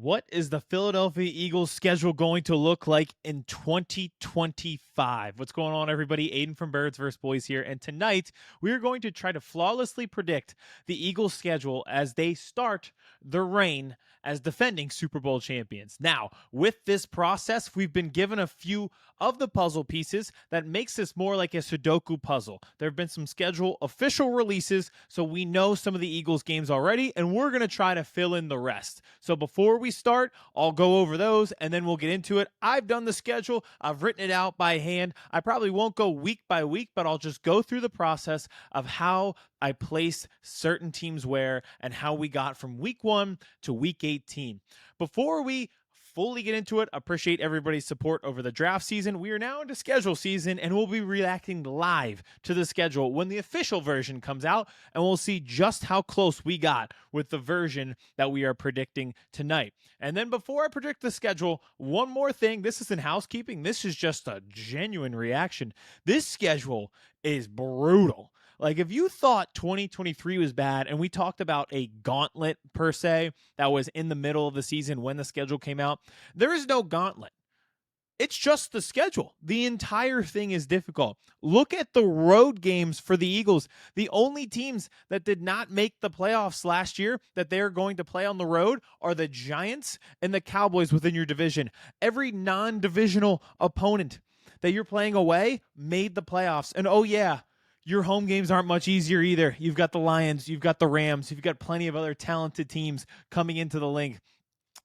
What is the Philadelphia Eagles schedule going to look like in 2025? What's going on, everybody? Aidan from Birds vs. Boys here. And tonight, we are going to try to flawlessly predict the Eagles schedule as they start their reign as defending Super Bowl champions. Now, with this process, we've been given a few of the puzzle pieces that makes this more like a Sudoku puzzle. There have been some schedule official releases, so we know some of the Eagles games already, and we're going to try to fill in the rest. So before we start, I'll go over those, and then we'll get into it. I've done the schedule. I've written it out by hand. I probably won't go week by week, but I'll just go through the process of how I place certain teams where and how we got from week 1 to week 18. Before we fully get into it, appreciate everybody's support over the draft season. We are now into schedule season, and we'll be reacting live to the schedule when the official version comes out, and we'll see just how close we got with the version that we are predicting tonight. And then before I predict the schedule, one more thing. This isn't housekeeping. This is just a genuine reaction. This schedule is brutal. Like, if you thought 2023 was bad, and we talked about a gauntlet per se that was in the middle of the season when the schedule came out, there is no gauntlet. It's just the schedule. The entire thing is difficult. Look at the road games for the Eagles. The only teams that did not make the playoffs last year that they're going to play on the road are the Giants and the Cowboys within your division. Every non-divisional opponent that you're playing away made the playoffs. And oh yeah, your home games aren't much easier either. You've got the Lions, you've got the Rams, you've got plenty of other talented teams coming into the link.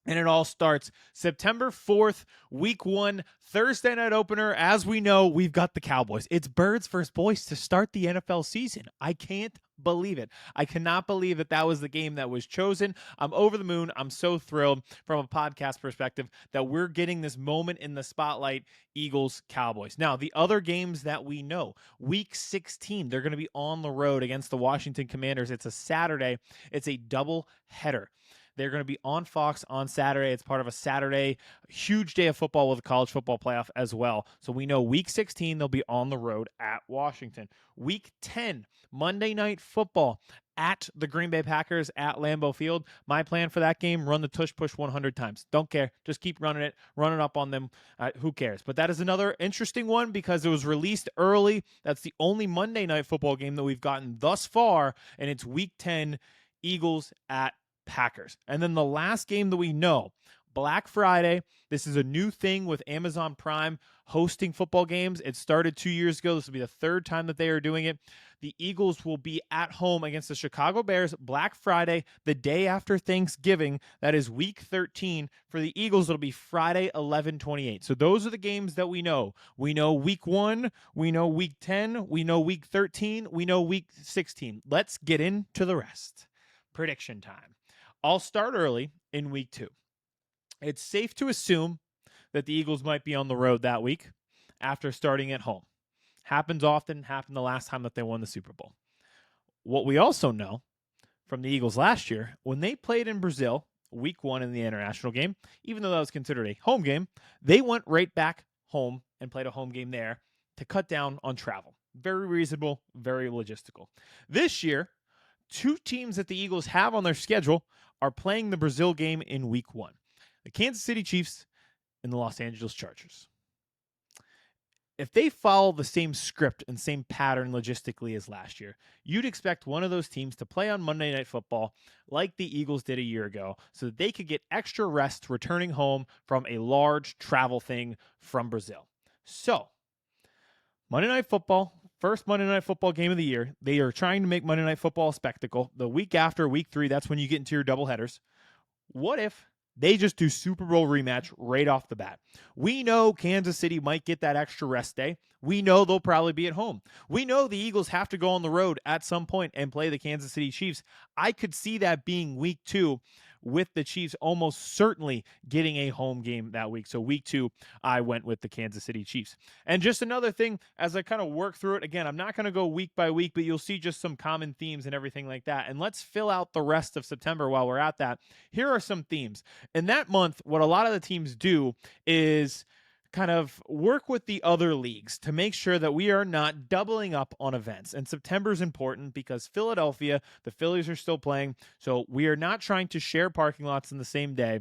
And it all starts September 4th, week 1, Thursday night opener. As we know, we've got the Cowboys. It's Birds vs. Boys to start the NFL season. I can't believe it. I cannot believe that that was the game that was chosen. I'm over the moon. I'm so thrilled from a podcast perspective that we're getting this moment in the spotlight, Eagles, Cowboys. Now, the other games that we know, week 16, they're going to be on the road against the Washington Commanders. It's a Saturday. It's a double header. They're going to be on Fox on Saturday. It's part of a Saturday, huge day of football with the college football playoff as well. So we know week 16, they'll be on the road at Washington. Week 10, Monday Night Football at the Green Bay Packers at Lambeau Field. My plan for that game, run the tush push 100 times. Don't care. Just keep running it, running up on them. Who cares? But that is another interesting one because it was released early. That's the only Monday Night Football game that we've gotten thus far, and it's week 10, Eagles at Packers. And then the last game that we know, Black Friday. This is a new thing with Amazon Prime hosting football games. It started 2 years ago. This will be the third time that they are doing it. The Eagles will be at home against the Chicago Bears Black Friday, the day after Thanksgiving. That is week 13. For the Eagles, it'll be Friday, 11/28. So those are the games that we know. We know week 1, we know week 10, we know week 13, we know week 16. Let's get into the rest. Prediction time. I'll start early in week 2. It's safe to assume that the Eagles might be on the road that week after starting at home. Happens often, happened the last time that they won the Super Bowl. What we also know from the Eagles last year, when they played in Brazil, week 1 in the international game, even though that was considered a home game, they went right back home and played a home game there to cut down on travel. Very reasonable, very logistical. This year, 2 teams that the Eagles have on their schedule are playing the Brazil game in week 1. The Kansas City Chiefs and the Los Angeles Chargers. If they follow the same script and same pattern logistically as last year, you'd expect one of those teams to play on Monday Night Football like the Eagles did a year ago so that they could get extra rest returning home from a large travel thing from Brazil. So, Monday Night Football, first Monday Night Football game of the year. They are trying to make Monday Night Football a spectacle. The week after, week 3, that's when you get into your doubleheaders. What if they just do Super Bowl rematch right off the bat? We know Kansas City might get that extra rest day. We know they'll probably be at home. We know the Eagles have to go on the road at some point and play the Kansas City Chiefs. I could see that being week 2 with the Chiefs almost certainly getting a home game that week. So week 2, I went with the Kansas City Chiefs. And just another thing, as I kind of work through it, again, I'm not going to go week by week, but you'll see just some common themes and everything like that. And let's fill out the rest of September while we're at that. Here are some themes. In that month, what a lot of the teams do is kind of work with the other leagues to make sure that we are not doubling up on events. And September is important because Philadelphia, the Phillies are still playing, so we are not trying to share parking lots in the same day.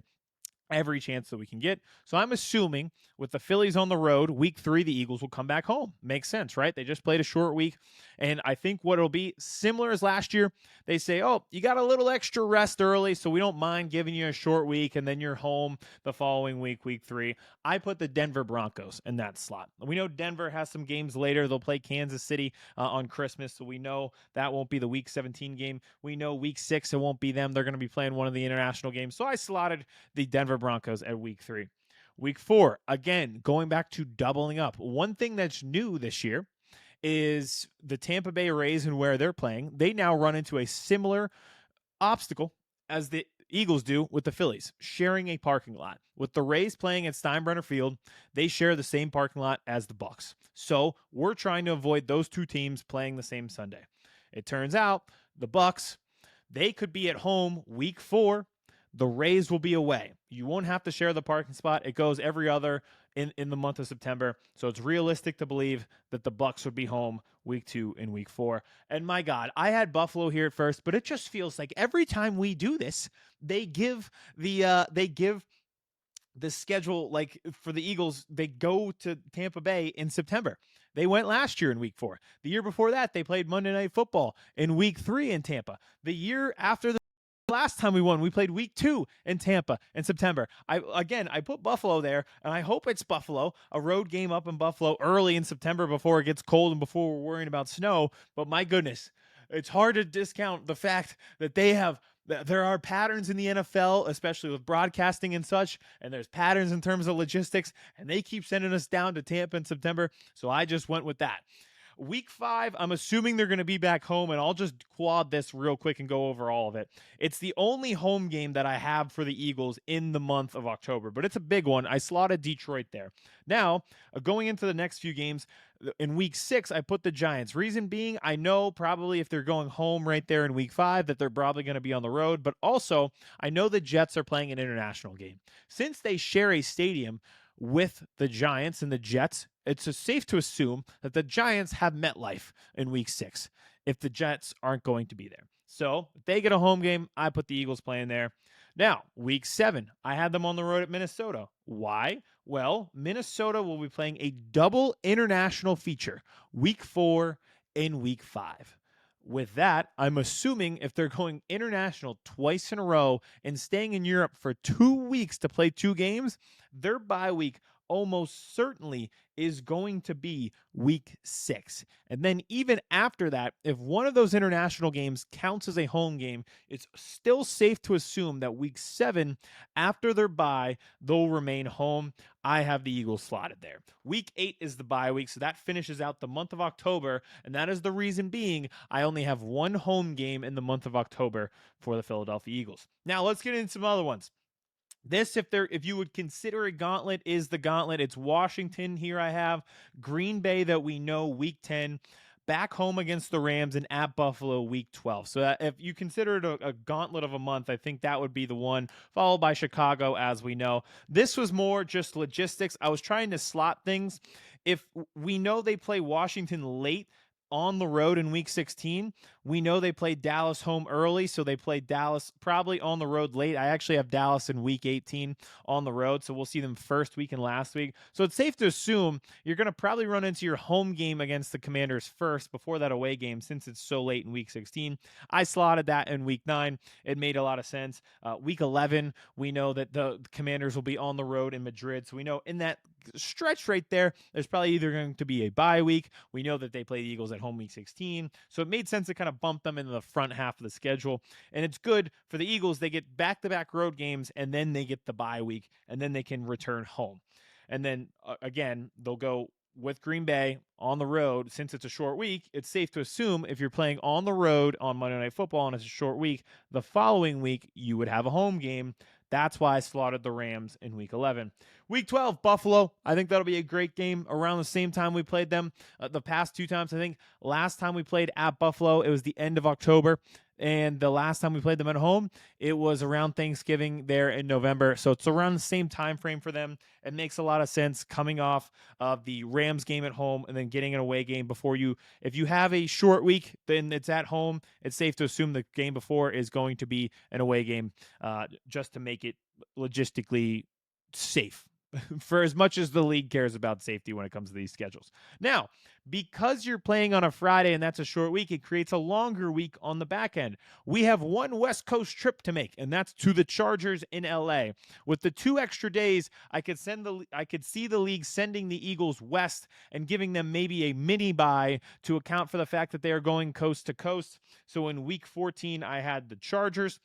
every chance that we can get. So I'm assuming with the Phillies on the road, week 3, the Eagles will come back home. Makes sense, right? They just played a short week. And I think what it'll be similar as last year, they say, oh, you got a little extra rest early, so we don't mind giving you a short week, and then you're home the following week, week 3. I put the Denver Broncos in that slot. We know Denver has some games later. They'll play Kansas City on Christmas, so we know that won't be the week 17 game. We know week 6, it won't be them. They're going to be playing one of the international games. So I slotted the Denver Broncos at week 3. Week 4, again, going back to doubling up. One thing that's new this year is the Tampa Bay Rays and where they're playing. They now run into a similar obstacle as the Eagles do with the Phillies, sharing a parking lot. With the Rays playing at Steinbrenner Field, they share the same parking lot as the Bucks. So we're trying to avoid those two teams playing the same Sunday. It turns out the Bucks, they could be at home week 4. The Rays will be away. You won't have to share the parking spot. It goes every other in the month of September. So it's realistic to believe that the Bucks would be home week 2 and week 4. And my God, I had Buffalo here at first, but it just feels like every time we do this, they give the schedule, like for the Eagles, they go to Tampa Bay in September. They went last year in week 4. The year before that, they played Monday Night Football in week 3 in Tampa. The year after the last time we won, we played week 2 in Tampa in September. I put Buffalo there, and I hope it's Buffalo, a road game up in Buffalo early in September before it gets cold and before we're worrying about snow. But my goodness, it's hard to discount the fact that there are patterns in the NFL, especially with broadcasting and such, and there's patterns in terms of logistics, and they keep sending us down to Tampa in September, so I just went with that. Week 5, I'm assuming they're going to be back home, and I'll just quad this real quick and go over all of it. It's the only home game that I have for the Eagles in the month of October, but it's a big one. I slotted Detroit there. Now, going into the next few games, in week 6, I put the Giants. Reason being, I know probably if they're going home right there in week 5 that they're probably going to be on the road, but also I know the Jets are playing an international game. Since they share a stadium with the Giants and the Jets, it's safe to assume that the Giants have MetLife in week 6 if the Jets aren't going to be there. So if they get a home game, I put the Eagles playing there. Now, week 7, I had them on the road at Minnesota. Why? Well, Minnesota will be playing a double international feature, week 4 and week 5. With that, I'm assuming if they're going international twice in a row and staying in Europe for 2 weeks to play 2 games, their bye week almost certainly is going to be week 6. And then even after that, if one of those international games counts as a home game, it's still safe to assume that week 7, after their bye, they'll remain home. I have the Eagles slotted there. Week 8 is the bye week, so that finishes out the month of October, and that is the reason being I only have one home game in the month of October for the Philadelphia Eagles. Now, let's get into some other ones. This, if you would consider a gauntlet, is the gauntlet. It's Washington. Here I have Green Bay that we know week 10, back home against the Rams, and at Buffalo week 12. So if you consider it a gauntlet of a month, I think that would be the one, followed by Chicago, as we know. This was more just logistics. I was trying to slot things. If we know they play Washington late on the road in week 16, we know they played Dallas home early, so they played Dallas probably on the road late. I actually have Dallas in week 18 on the road, so we'll see them first week and last week. So it's safe to assume you're going to probably run into your home game against the Commanders first before that away game, since it's so late in week 16. I slotted that in week 9. It made a lot of sense. Week 11, we know that the Commanders will be on the road in Madrid, so we know in that stretch right there, there's probably either going to be a bye week. We know that they play the Eagles at home week 16, so it made sense to kind of bump them into the front half of the schedule. And it's good for the Eagles. They get back-to-back road games, and then they get the bye week, and then they can return home. And then, again, they'll go with Green Bay on the road. Since it's a short week, it's safe to assume if you're playing on the road on Monday Night Football and it's a short week, the following week you would have a home game. That's why I slotted the Rams in week 11. Week 12, Buffalo. I think that'll be a great game around the same time we played them the past 2 times. I think last time we played at Buffalo, it was the end of October. And the last time we played them at home, it was around Thanksgiving there in November. So it's around the same time frame for them. It makes a lot of sense coming off of the Rams game at home and then getting an away game before you. If you have a short week, then it's at home. It's safe to assume the game before is going to be an away game just to make it logistically safe for as much as the league cares about safety when it comes to these schedules. Now, because you're playing on a Friday and that's a short week, it creates a longer week on the back end. We have one West Coast trip to make, and that's to the Chargers in LA. With the 2 extra days, I could see the league sending the Eagles west and giving them maybe a mini bye to account for the fact that they are going coast to coast. So in week 14, I had the Chargers.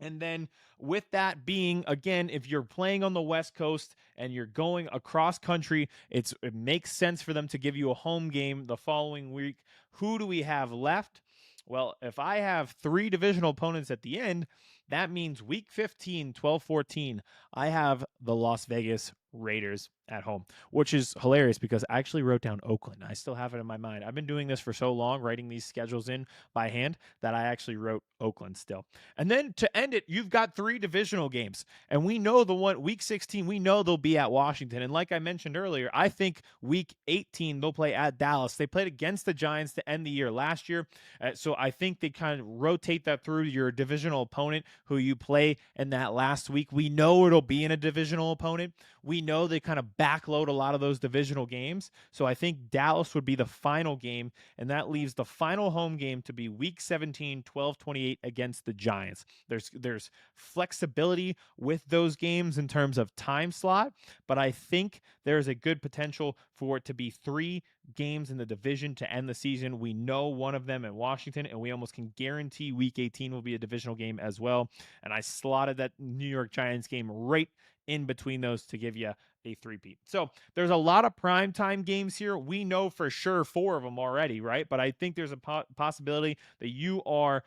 And then with that being, again, if you're playing on the West Coast and you're going across country, it makes sense for them to give you a home game the following week. Who do we have left? Well, if I have 3 divisional opponents at the end, that means week 15, 12-14, I have the Las Vegas Raiders at home, which is hilarious because I actually wrote down Oakland. I still have it in my mind. I've been doing this for so long, writing these schedules in by hand, that I actually wrote Oakland still. And then to end it, you've got 3 divisional games. And we know the one, week 16, we know they'll be at Washington. And like I mentioned earlier, I think week 18, they'll play at Dallas. They played against the Giants to end the year last year. So I think they kind of rotate that through your divisional opponent who you play in that last week. We know it'll be in a divisional opponent. We know they kind of backload a lot of those divisional games. So I think Dallas would be the final game, and that leaves the final home game to be week 17, 12-28 against the Giants. There's flexibility with those games in terms of time slot, but I think there's a good potential for it to be 3 games in the division to end the season. We know one of them in Washington, and we almost can guarantee week 18 will be a divisional game as well. And I slotted that New York Giants game right in between those to give you a 3-peat. So there's a lot of primetime games here. We know for sure 4 of them already, right? But I think there's a possibility that you are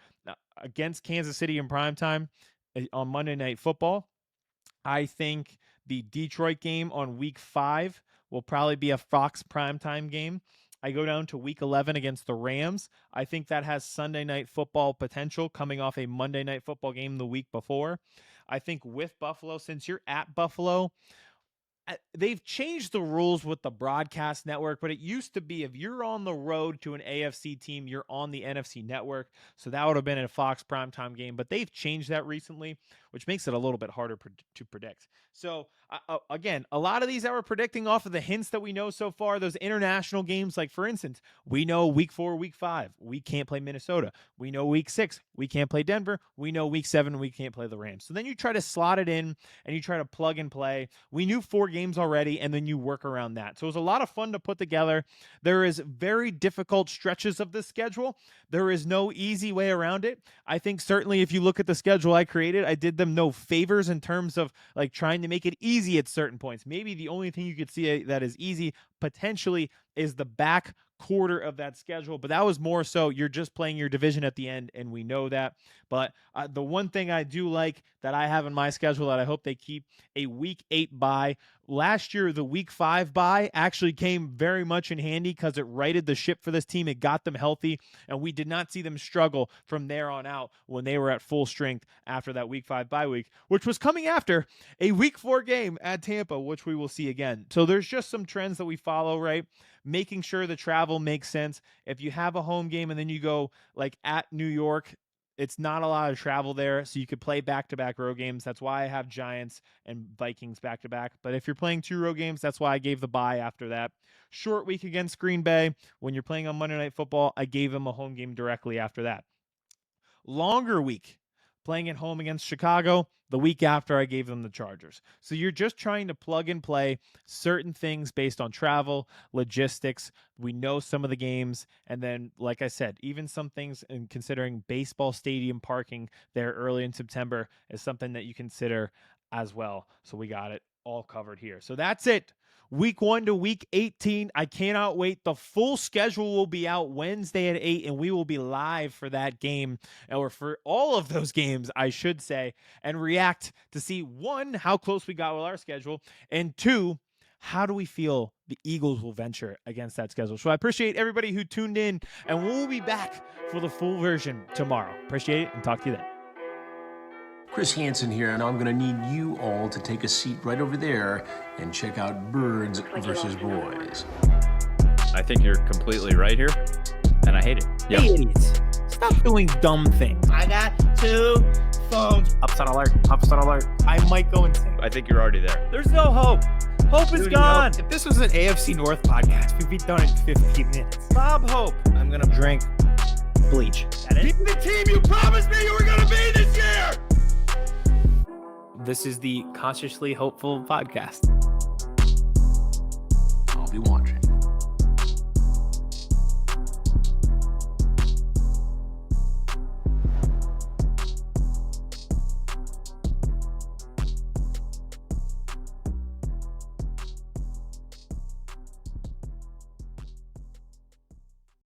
against Kansas City in primetime on Monday Night Football. I think the Detroit game on week 5 will probably be a Fox primetime game. I go down to week 11 against the Rams. I think that has Sunday Night Football potential coming off a Monday Night Football game the week before. I think with Buffalo, since you're at Buffalo, they've changed the rules with the broadcast network, but it used to be if you're on the road to an AFC team, you're on the NFC network. So that would have been a Fox primetime game, but they've changed that recently, which makes it a little bit harder to predict. So again, a lot of these that we're predicting off of the hints that we know so far, those international games, like for instance, we know week 4, week 5, we can't play Minnesota. We know week 6, we can't play Denver. We know week 7, we can't play the Rams. So then you try to slot it in and you try to plug and play. We knew 4 games already, and then you work around that. So it was a lot of fun to put together. There is very difficult stretches of this schedule. There is no easy way around it. I think certainly if you look at the schedule I created, I did them no favors in terms of like trying to make it easy at certain points. Maybe the only thing you could see that is easy potentially is the back quarter of that schedule, but that was more so you're just playing your division at the end, and we know that. But the one thing I do like that I have in my schedule that I hope they keep, a week 8 bye. Last year, the week 5 bye actually came very much in handy because it righted the ship for this team. It got them healthy, and we did not see them struggle from there on out when they were at full strength after that week 5 bye week, which was coming after a week 4 game at Tampa, which we will see again. So there's just some trends that we follow, right? Making sure the travel makes sense. If you have a home game and then you go like at New York, it's not a lot of travel there, so you could play back-to-back road games. That's why I have Giants and Vikings back-to-back. But if you're playing 2 road games, that's why I gave the bye after that. Short week against Green Bay. When you're playing on Monday Night Football, I gave them a home game directly after that. Longer week, playing at home against Chicago. The week after, I gave them the Chargers. So you're just trying to plug and play certain things based on travel, logistics. We know some of the games. And then, like I said, even some things in considering baseball stadium parking there early in September is something that you consider as well. So we got it all covered here. So that's it. Week 1 to week 18. I cannot wait. The full schedule will be out Wednesday at 8, and we will be live for that game, or for all of those games, I should say, and react to see, 1, how close we got with our schedule, and 2, how do we feel the Eagles will venture against that schedule. So I appreciate everybody who tuned in, and we'll be back for the full version tomorrow. Appreciate it, and talk to you then. Chris Hansen here, and I'm going to need you all to take a seat right over there and check out Birds versus Boys. I think you're completely right here, and I hate it. Hey, idiots. Stop doing dumb things. I got 2 phones. Upset alert. Upset alert. I might go insane. I think you're already there. There's no hope. Hope is Dude, gone. If this was an AFC North podcast, we'd be done in 15 minutes. Bob Hope. I'm going to drink bleach. That is the team you promised me you were going to be this year! This is the Consciously Hopeful podcast. I'll be watching.